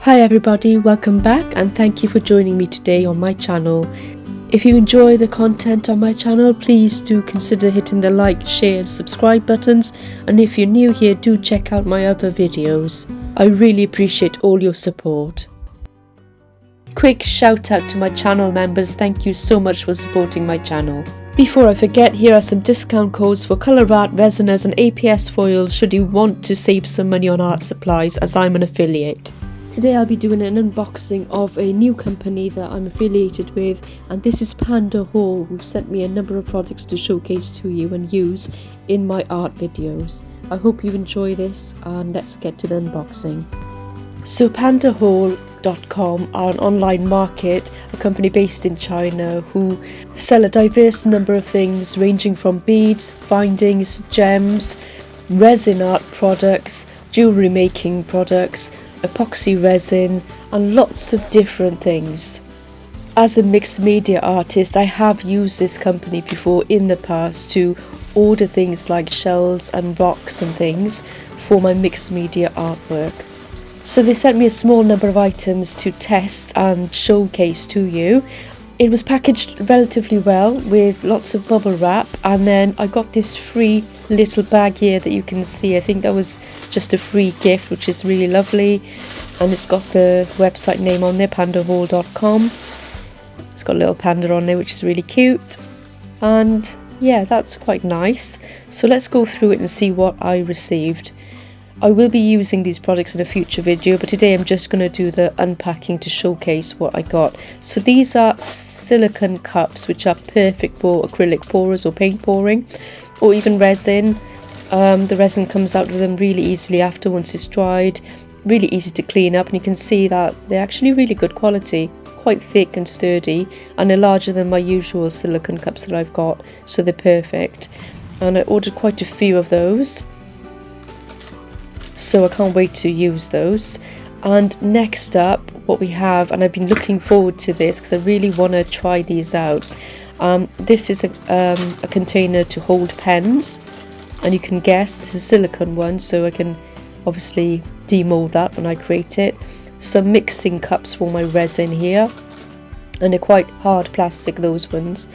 Hi everybody, welcome back and thank you for joining me today on my channel. If you enjoy the content on my channel, please do consider hitting the like, share and subscribe buttons, and if you're new here, do check out my other videos. I really appreciate all your support. Quick shout out to my channel members, thank you so much for supporting my channel. Before I forget, here are some discount codes for ColourArte, resiners and APS foils should you want to save some money on art supplies, as I'm an affiliate. Today I'll be doing an unboxing of a new company that I'm affiliated with, and this is PandaHall, who've sent me a number of products to showcase to you and use in my art videos. I hope you enjoy this, and let's get to the unboxing. So PandaHall.com are an online market, a company based in China who sell a diverse number of things ranging from beads, bindings, gems, resin art products, jewellery making products, epoxy resin and lots of different things. As a mixed media artist, I have used this company before in the past to order things like shells and rocks and things for my mixed media artwork. So they sent me a small number of items to test and showcase to you. It was packaged relatively well with lots of bubble wrap, and then I got this free little bag here that you can see. I think that was just a free gift, which is really lovely, and it's got the website name on there, pandahall.com. It's got a little panda on there, which is really cute, and yeah, that's quite nice. So let's go through it and see what I received. I will be using these products in a future video, but today I'm just going to do the unpacking to showcase what I got. So these are silicone cups, which are perfect for acrylic pourers or paint pouring, or even resin. The resin comes out of them really easily after once it's dried. Really easy to clean up, and you can see that they're actually really good quality, quite thick and sturdy, and they're larger than my usual silicone cups that I've got, so they're perfect. And I ordered quite a few of those, so I can't wait to use those. And next up, what we have, and I've been looking forward to this because I really want to try these out. This is a container to hold pens, and you can guess this is a silicone one, so I can obviously demold that when I create it. Some mixing cups for my resin here, and they're quite hard plastic, those ones.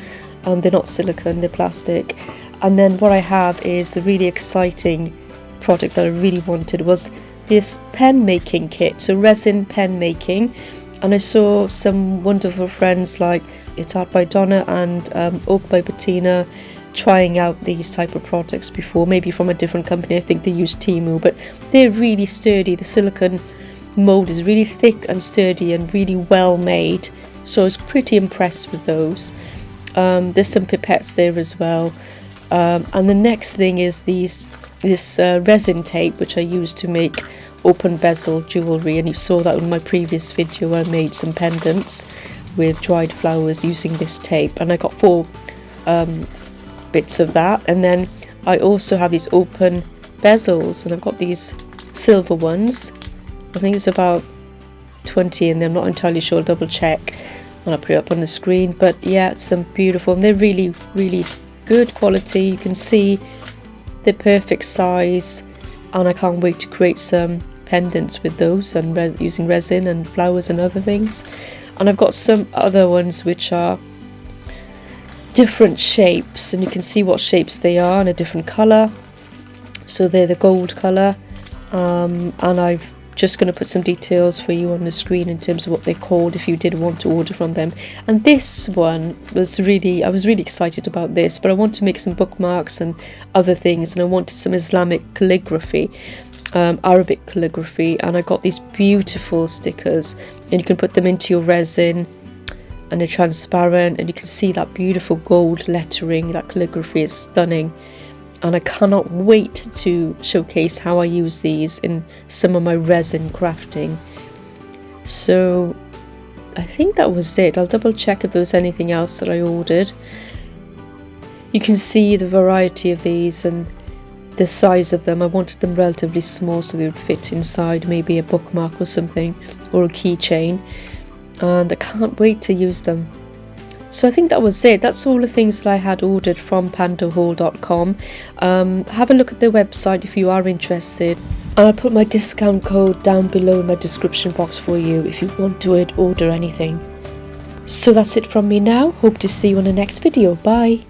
They're not silicone, they're plastic. And then what I have is the really exciting product that I really wanted, was this pen making kit, so resin pen making. And I saw some wonderful friends like It's Art by Donna and Oak by Bettina trying out these type of products before, maybe from a different company. I think they use Temu, but they're really sturdy. The silicone mold is really thick and sturdy and really well made, so I was pretty impressed with those. There's some pipettes there as well, and the next thing is this resin tape, which I use to make open bezel jewellery, and you saw that in my previous video where I made some pendants with dried flowers using this tape, and I got 4 bits of that. And then I also have these open bezels, and I've got these silver ones. I think it's about 20 in there, I'm not entirely sure, I'll double check and I'll put it up on the screen. But yeah, some beautiful, and they're really good quality. You can see they're perfect size, and I can't wait to create some pendants with those and using resin and flowers and other things. And I've got some other ones which are different shapes, and you can see what shapes they are in a different colour. So they're the gold colour, and I'm just going to put some details for you on the screen in terms of what they're called if you did want to order from them. And this one was I was really excited about this, but I want to make some bookmarks and other things, and I wanted some Islamic calligraphy, Arabic calligraphy, and I got these beautiful stickers, and you can put them into your resin, and they're transparent, and you can see that beautiful gold lettering. That calligraphy is stunning, and I cannot wait to showcase how I use these in some of my resin crafting. So I think that was it. I'll double check if there was anything else that I ordered. You can see the variety of these and the size of them. I wanted them relatively small so they would fit inside maybe a bookmark or something, or a keychain, and I can't wait to use them. So I think that was it. That's all the things that I had ordered from PandaHall.com. Have a look at their website if you are interested. And I'll put my discount code down below in my description box for you if you want to order anything. So that's it from me now. Hope to see you on the next video. Bye.